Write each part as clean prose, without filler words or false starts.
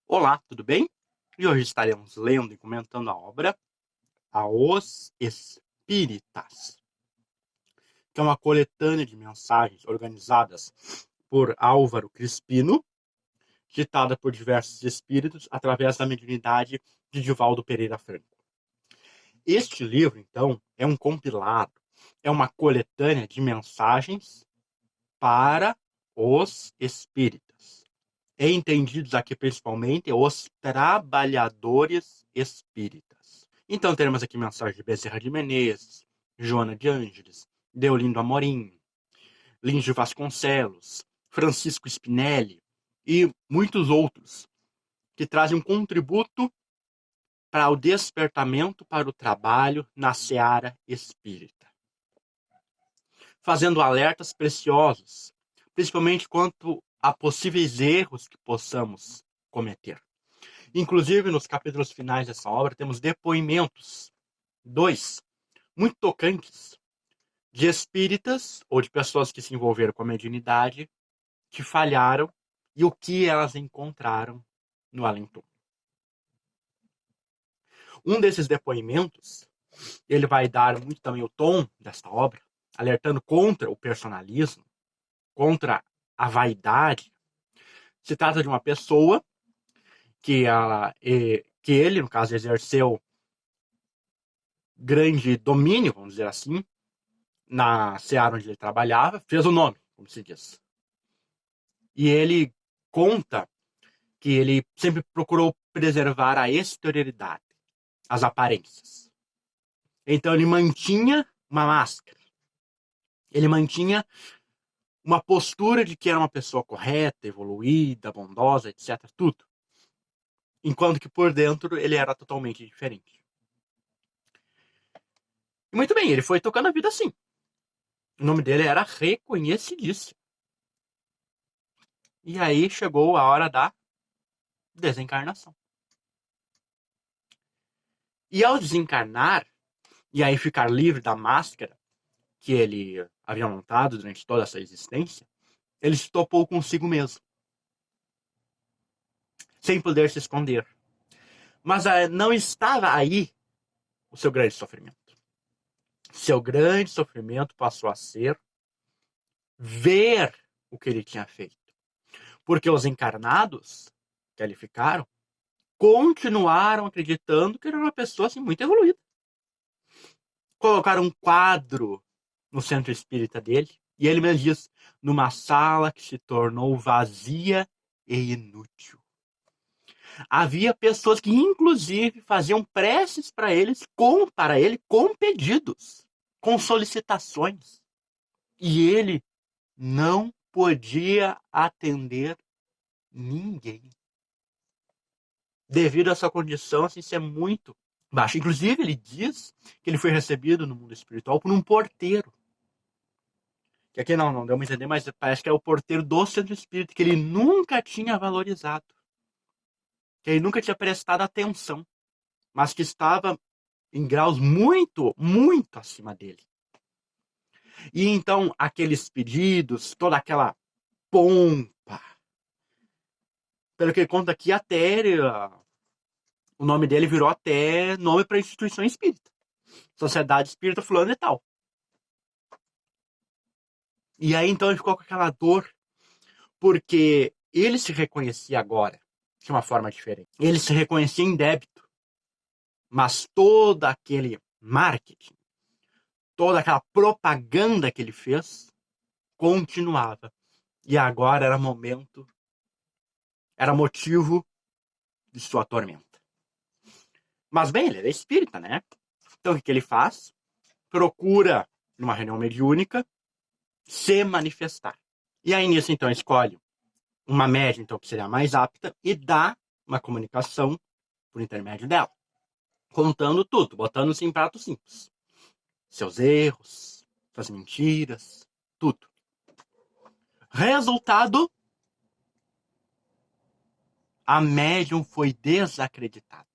Olá, tudo bem? E hoje estaremos lendo e comentando a obra A Os Espíritas, que é uma coletânea de mensagens organizadas por Álvaro Crispino, ditada por diversos espíritos através da mediunidade de Divaldo Pereira Franco. Este livro, então, é um compilado, é uma coletânea de mensagens para os espíritas. Entendidos aqui principalmente os trabalhadores espíritas. Então teremos aqui mensagens de Bezerra de Menezes, Joana de Ângeles, Deolindo Amorim, Lins de Vasconcelos, Francisco Spinelli e muitos outros que trazem um contributo para o despertamento para o trabalho na seara espírita, fazendo alertas preciosos, principalmente quanto a possíveis erros que possamos cometer. Inclusive, nos capítulos finais dessa obra, temos depoimentos, dois, muito tocantes, de espíritas ou de pessoas que se envolveram com a mediunidade, que falharam e o que elas encontraram no além-túmulo. Um desses depoimentos, ele vai dar muito também o tom desta obra, alertando contra o personalismo, contra a vaidade. Se trata de uma pessoa que ele, no caso, exerceu grande domínio, vamos dizer assim, na seara onde ele trabalhava, fez o nome, como se diz. E ele conta que ele sempre procurou preservar a exterioridade, as aparências. Então ele mantinha uma máscara, ele mantinha uma postura de que era uma pessoa correta, evoluída, bondosa, etc. Tudo. Enquanto que por dentro ele era totalmente diferente. E muito bem, ele foi tocando a vida assim. O nome dele era reconhecidíssimo. E aí chegou a hora da desencarnação. E ao desencarnar, e aí ficar livre da máscara que ele havia montado durante toda essa existência, ele se topou consigo mesmo, sem poder se esconder. Mas não estava aí o seu grande sofrimento. Seu grande sofrimento passou a ser ver o que ele tinha feito. Porque os encarnados que ali ficaram continuaram acreditando que ele era uma pessoa assim, muito evoluída. Colocaram um quadro no centro espírita dele, e ele mesmo diz, numa sala que se tornou vazia e inútil. Havia pessoas que, inclusive, faziam preces para ele, com pedidos, com solicitações. E ele não podia atender ninguém. Devido a essa condição, assim, ser muito baixa. Inclusive, ele diz que ele foi recebido no mundo espiritual por um porteiro. Que aqui não deu a entender, mas parece que é o porteiro do centro espírita, que ele nunca tinha valorizado. Que ele nunca tinha prestado atenção. Mas que estava em graus muito, muito acima dele. E então, aqueles pedidos, toda aquela pompa. Pelo que ele conta aqui, até o nome dele virou até nome para instituição espírita. Sociedade Espírita Fulano e tal. E aí, então, ele ficou com aquela dor, porque ele se reconhecia agora de uma forma diferente. Ele se reconhecia em débito. Mas todo aquele marketing, toda aquela propaganda que ele fez, continuava. E agora era momento, era motivo de sua tormenta. Mas bem, ele era espírita, né? Então o que ele faz? Procura, numa reunião mediúnica, se manifestar. E aí nisso, então, escolhe uma média, então, que seria a mais apta, e dá uma comunicação por intermédio dela. Contando tudo, botando-se em pratos simples. Seus erros, suas mentiras, tudo. Resultado, a médium foi desacreditada.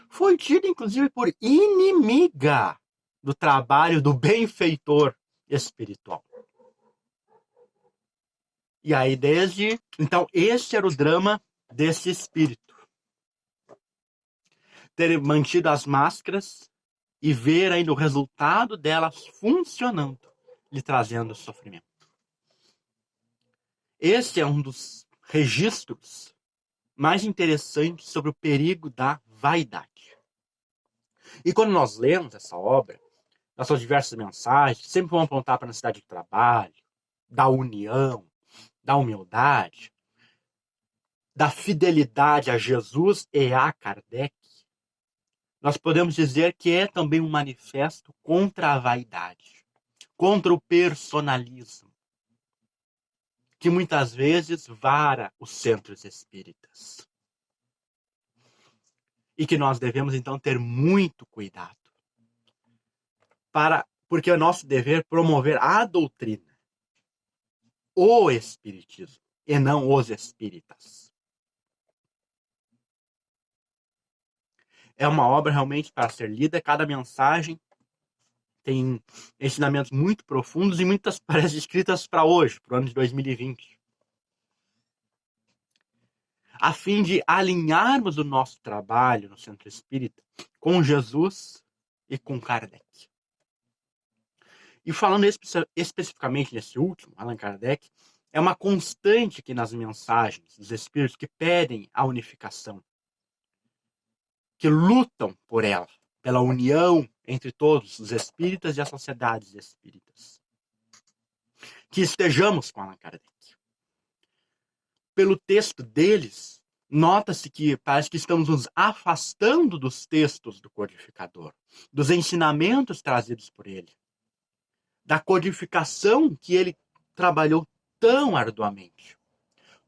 Foi tida, inclusive, por inimiga do trabalho do benfeitor espiritual. E aí, desde... Então, esse era o drama desse espírito. ter mantido as máscaras e ver ainda o resultado delas funcionando, lhe trazendo sofrimento. Esse é um dos registros mais interessantes sobre o perigo da vaidade. E quando nós lemos essa obra, nas suas diversas mensagens, sempre vão apontar para a necessidade de trabalho, da união, da humildade, da fidelidade a Jesus e a Kardec, nós podemos dizer que é também um manifesto contra a vaidade, contra o personalismo, que muitas vezes vara os centros espíritas. E que nós devemos, então, ter muito cuidado, porque é nosso dever promover a doutrina, o espiritismo, e não os espíritas. É uma obra realmente para ser lida, cada mensagem tem ensinamentos muito profundos e muitas parecem escritas para hoje, para o ano de 2020. A fim de alinharmos o nosso trabalho no Centro Espírita com Jesus e com Kardec. E falando especificamente nesse último, Allan Kardec, é uma constante aqui nas mensagens dos Espíritos que pedem a unificação, que lutam por ela, pela união entre todos os espíritas e as sociedades espíritas. Que estejamos com Allan Kardec. Pelo texto deles, nota-se que parece que estamos nos afastando dos textos do codificador, dos ensinamentos trazidos por ele, da codificação que ele trabalhou tão arduamente,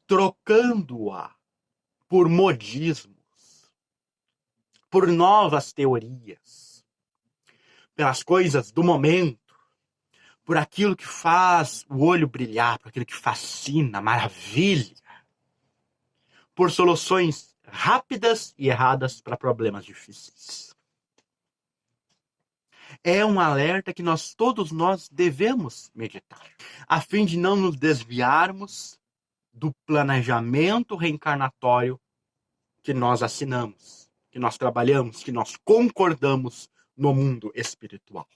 trocando-a por modismos, por novas teorias, pelas coisas do momento, por aquilo que faz o olho brilhar, por aquilo que fascina, maravilha, por soluções rápidas e erradas para problemas difíceis. É um alerta que todos nós devemos meditar, a fim de não nos desviarmos do planejamento reencarnatório que nós assinamos, que nós trabalhamos, que nós concordamos no mundo espiritual.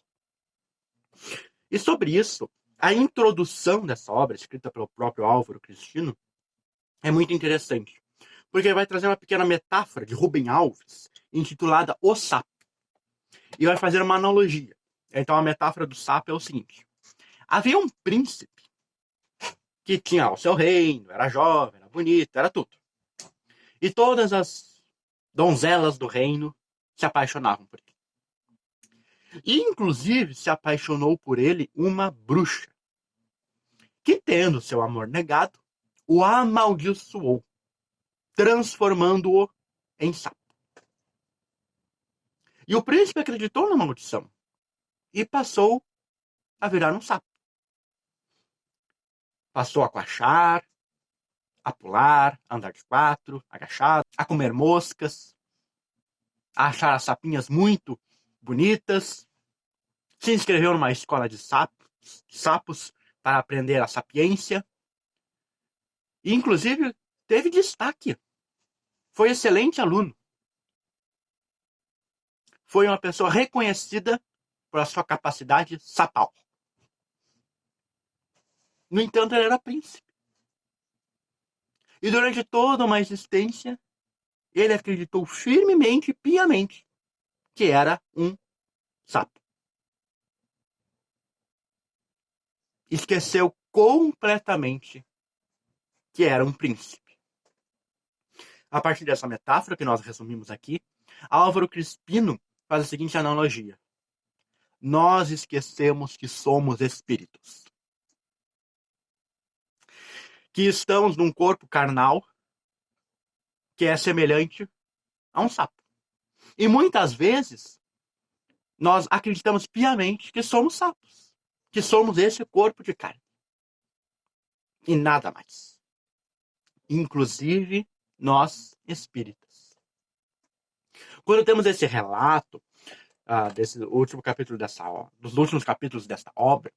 E sobre isso, a introdução dessa obra, escrita pelo próprio Álvaro Cristino, é muito interessante, porque vai trazer uma pequena metáfora de Rubem Alves, intitulada O Sapo, e vai fazer uma analogia. Então a metáfora do sapo é o seguinte: havia um príncipe que tinha o seu reino, era jovem, era bonito, era tudo. E todas as donzelas do reino se apaixonavam por ele. E inclusive se apaixonou por ele uma bruxa, que tendo seu amor negado, o amaldiçoou, transformando-o em sapo. E o príncipe acreditou na maldição e passou a virar um sapo. Passou a coachar, a pular, a andar de quatro, agachado, a comer moscas, a achar as sapinhas muito bonitas. Se inscreveu numa escola de sapos para aprender a sapiência. E, inclusive, teve destaque. Foi excelente aluno. Foi uma pessoa reconhecida por sua capacidade sapal. No entanto, ele era príncipe. E durante toda uma existência, ele acreditou firmemente e piamente que era um sapo. Esqueceu completamente que era um príncipe. A partir dessa metáfora que nós resumimos aqui, Álvaro Crespino faz a seguinte analogia: nós esquecemos que somos espíritos, que estamos num corpo carnal que é semelhante a um sapo. E muitas vezes nós acreditamos piamente que somos sapos, que somos esse corpo de carne e nada mais, inclusive nós espíritas. Quando temos esse relato desse último capítulo dos últimos capítulos desta obra,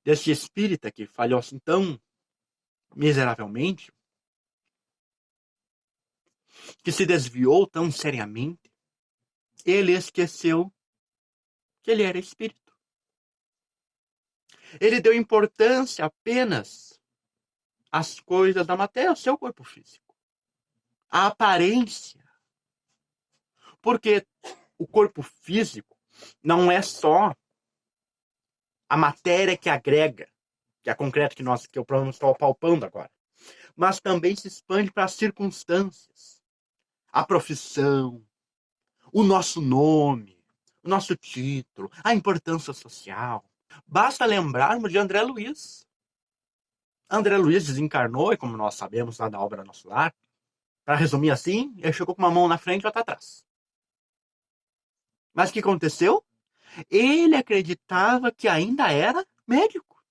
desse espírita que falhou assim tão miseravelmente, que se desviou tão seriamente, ele esqueceu que ele era espírito. Ele deu importância apenas às coisas da matéria, ao seu corpo físico, à aparência. Porque o corpo físico não é só a matéria que agrega, que é concreto que o problema está palpando agora, mas também se expande para as circunstâncias, a profissão, o nosso nome, o nosso título, a importância social. Basta lembrarmos de André Luiz. André Luiz desencarnou, e como nós sabemos lá da obra Nosso Lar, para resumir assim, ele chegou com uma mão na frente e outra atrás. Mas o que aconteceu? Ele acreditava que ainda era médico.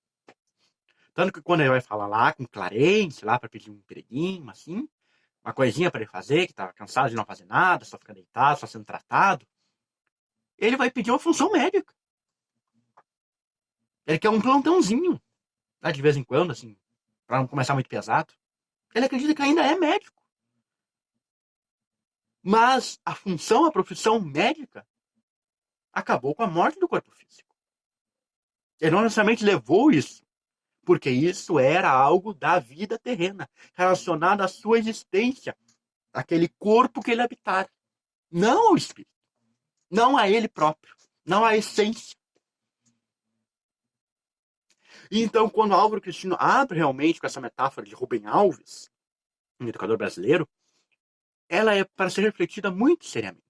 Tanto que quando ele vai falar lá com Clarence, lá para pedir um empreguinho, assim, uma coisinha para ele fazer, que estava cansado de não fazer nada, só ficar deitado, só sendo tratado, ele vai pedir uma função médica. Ele quer um plantãozinho, né, de vez em quando, assim, para não começar muito pesado. Ele acredita que ainda é médico. Mas a função, a profissão médica, acabou com a morte do corpo físico. Ele não necessariamente levou isso, porque isso era algo da vida terrena, relacionado à sua existência, aquele corpo que ele habitara. Não ao espírito, não a ele próprio, não à essência. E então, quando Álvaro Cristino abre realmente com essa metáfora de Rubem Alves, um educador brasileiro, ela é para ser refletida muito seriamente.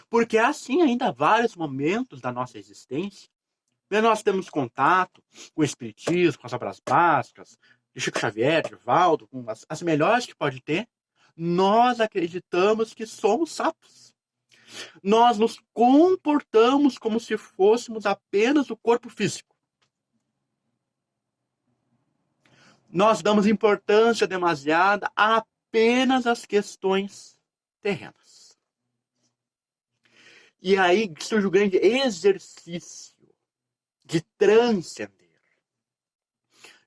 Porque há sim ainda vários momentos da nossa existência que nós temos contato com o Espiritismo, com as obras básicas, de Chico Xavier, de Valdo, com as melhores que pode ter, nós acreditamos que somos sapos. Nós nos comportamos como se fôssemos apenas o corpo físico. Nós damos importância demasiada apenas às questões terrenas. E aí surge o grande exercício de transcender,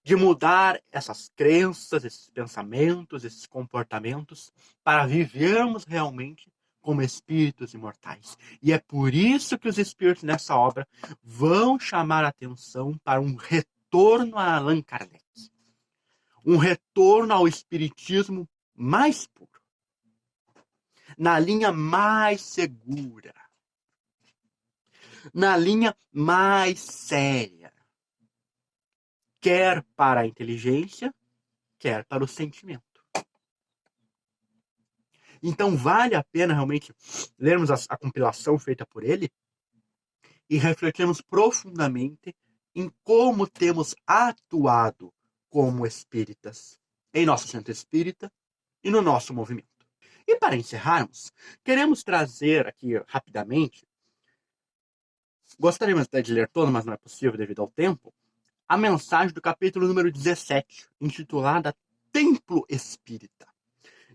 de mudar essas crenças, esses pensamentos, esses comportamentos, para vivermos realmente como espíritos imortais. E é por isso que os espíritos nessa obra vão chamar a atenção para um retorno a Allan Kardec. Um retorno ao espiritismo mais puro, na linha mais segura, na linha mais séria, quer para a inteligência, quer para o sentimento. Então vale a pena realmente lermos a compilação feita por ele e refletirmos profundamente em como temos atuado como espíritas em nosso centro espírita e no nosso movimento. E para encerrarmos, queremos trazer aqui rapidamente, gostaríamos até de ler todo, mas não é possível devido ao tempo, a mensagem do capítulo número 17, intitulada Templo Espírita,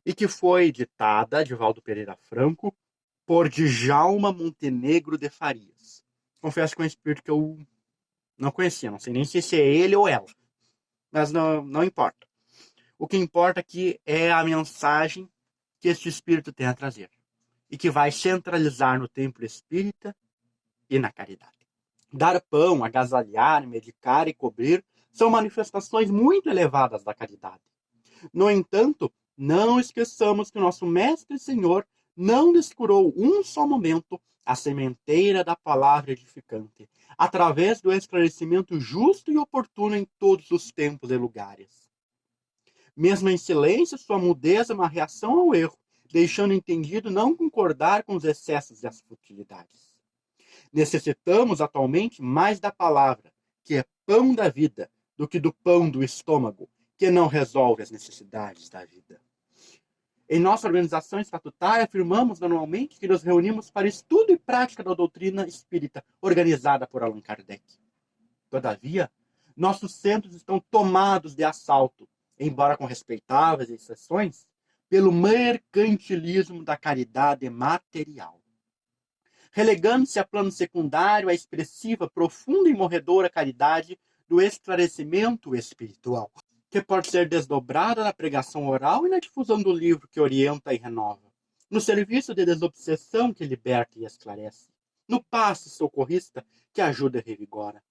e que foi ditada de Valdo Pereira Franco por Djalma Montenegro de Farias. Confesso que é um espírito que eu não conhecia, não sei nem se é ele ou ela, mas não importa. O que importa aqui é a mensagem que este espírito tem a trazer e que vai centralizar no templo espírita e na caridade. Dar pão, agasalhar, medicar e cobrir são manifestações muito elevadas da caridade. No entanto, não esqueçamos que o nosso Mestre e Senhor não descurou um só momento a sementeira da palavra edificante, através do esclarecimento justo e oportuno em todos os tempos e lugares. Mesmo em silêncio, sua mudez é uma reação ao erro, deixando entendido não concordar com os excessos e as futilidades. Necessitamos atualmente mais da palavra, que é pão da vida, do que do pão do estômago, que não resolve as necessidades da vida. Em nossa organização estatutária, afirmamos anualmente que nos reunimos para estudo e prática da doutrina espírita, organizada por Allan Kardec. Todavia, nossos centros estão tomados de assalto, embora com respeitáveis exceções, pelo mercantilismo da caridade material. Relegando-se a plano secundário a expressiva, profunda e morredora caridade do esclarecimento espiritual, que pode ser desdobrada na pregação oral e na difusão do livro que orienta e renova, no serviço de desobsessão que liberta e esclarece, no passe socorrista que ajuda e revigora,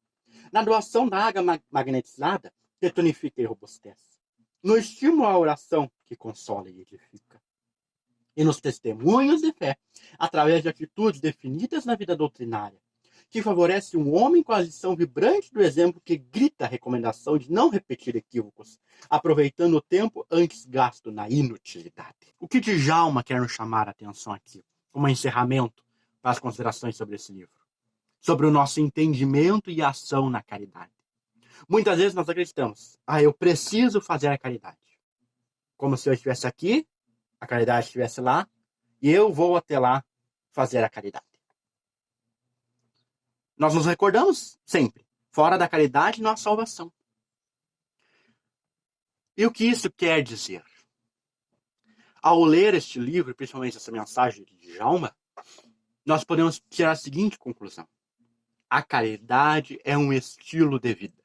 na doação da água magnetizada que tonifica e robustece, no estímulo à oração que consola e edifica, e nos testemunhos de fé, através de atitudes definidas na vida doutrinária, que favorece um homem com a lição vibrante do exemplo que grita a recomendação de não repetir equívocos, aproveitando o tempo antes gasto na inutilidade. O que Djalma quer nos chamar a atenção aqui, como encerramento para as considerações sobre esse livro? Sobre o nosso entendimento e ação na caridade. Muitas vezes nós acreditamos, eu preciso fazer a caridade. Como se eu estivesse aqui, a caridade estivesse lá, e eu vou até lá fazer a caridade. Nós nos recordamos sempre, fora da caridade não há salvação. E o que isso quer dizer? Ao ler este livro, principalmente essa mensagem de Djalma, nós podemos tirar a seguinte conclusão. A caridade é um estilo de vida.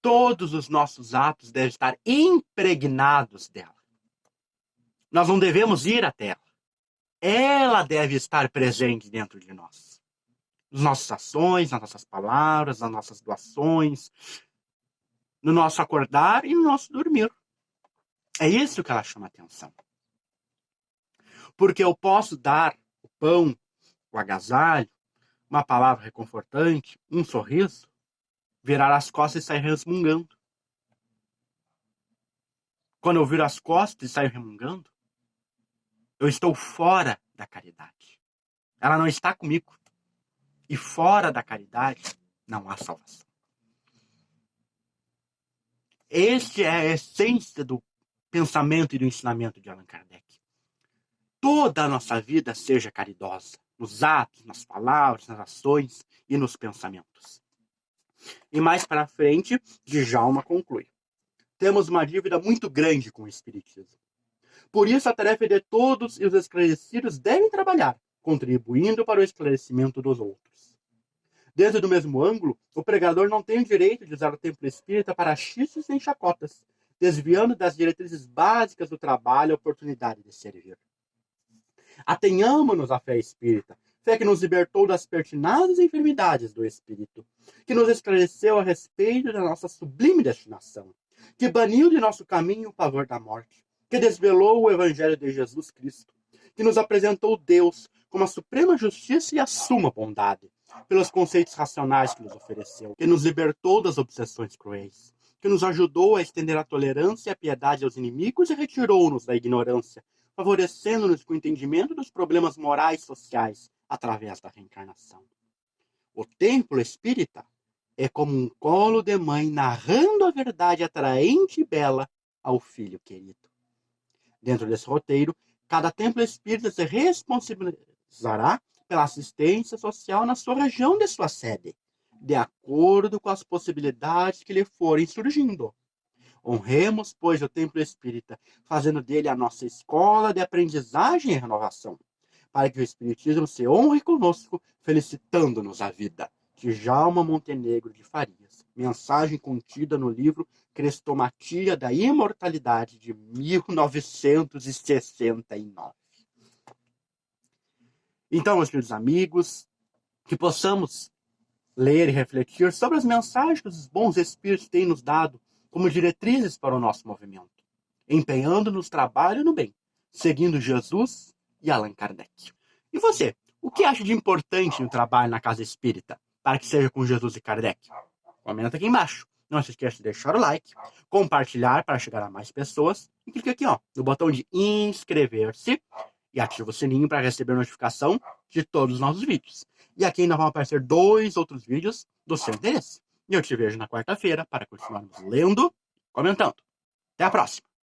Todos os nossos atos devem estar impregnados dela. Nós não devemos ir até ela. Ela deve estar presente dentro de nós. Nas nossas ações, nas nossas palavras, nas nossas doações, no nosso acordar e no nosso dormir. É isso que ela chama atenção. Porque eu posso dar o pão, o agasalho, uma palavra reconfortante, um sorriso, virar as costas e sair resmungando. Quando eu viro as costas e saio resmungando, eu estou fora da caridade. Ela não está comigo. E fora da caridade não há salvação. Este é a essência do pensamento e do ensinamento de Allan Kardec. Toda a nossa vida seja caridosa, nos atos, nas palavras, nas ações e nos pensamentos. E mais para frente, Djalma conclui. Temos uma dívida muito grande com o Espiritismo. Por isso, a tarefa de todos e os esclarecidos devem trabalhar, contribuindo para o esclarecimento dos outros. Dentro do mesmo ângulo, o pregador não tem o direito de usar o templo espírita para xistos nem chacotas, desviando das diretrizes básicas do trabalho a oportunidade de servir. Atenhamos-nos à fé espírita, fé que nos libertou das pertinazes enfermidades do espírito, que nos esclareceu a respeito da nossa sublime destinação, que baniu de nosso caminho o pavor da morte, que desvelou o evangelho de Jesus Cristo, que nos apresentou Deus como a suprema justiça e a suma bondade, pelos conceitos racionais que nos ofereceu, que nos libertou das obsessões cruéis, que nos ajudou a estender a tolerância e a piedade aos inimigos e retirou-nos da ignorância, favorecendo-nos com o entendimento dos problemas morais e sociais através da reencarnação. O templo espírita é como um colo de mãe narrando a verdade atraente e bela ao filho querido. Dentro desse roteiro, cada templo espírita se responsabilizará pela assistência social na sua região de sua sede, de acordo com as possibilidades que lhe forem surgindo. Honremos, pois, o templo espírita, fazendo dele a nossa escola de aprendizagem e renovação, para que o espiritismo se honre conosco, felicitando-nos a vida. Djalma Montenegro de Farias. Mensagem contida no livro Crestomatia da Imortalidade, de 1969. Então, meus queridos amigos, que possamos ler e refletir sobre as mensagens que os bons espíritos têm nos dado como diretrizes para o nosso movimento, empenhando-nos no trabalho e no bem, seguindo Jesus e Allan Kardec. E você, o que acha de importante no trabalho na casa espírita, para que seja com Jesus e Kardec? Comenta aqui embaixo. Não se esqueça de deixar o like, compartilhar para chegar a mais pessoas e clique aqui no botão de inscrever-se e ativa o sininho para receber notificação de todos os nossos vídeos. E aqui ainda vão aparecer 2 outros vídeos do seu interesse. E eu te vejo na quarta-feira para continuarmos lendo e comentando. Até a próxima!